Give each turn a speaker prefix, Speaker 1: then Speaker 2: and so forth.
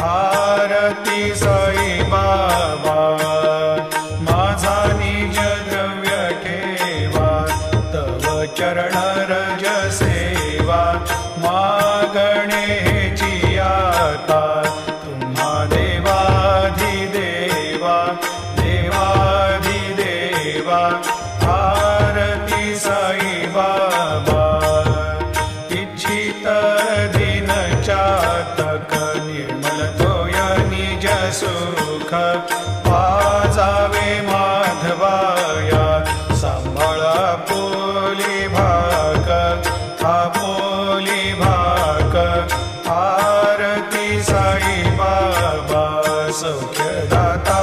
Speaker 1: आरती साई बाबा माझा निज द्रव्य ठेवा तव चरण रज सेवा मागणेची आता तुम्हा देवाधिदेवा देवाधिदेवा आरती साई बाबा इच्छित दिन चातक निर्मल तोय निज सुख पाजावे माधवाया सांभाळा पोली भाग आपोली भाग आरती साई बाबा सौख्यदाता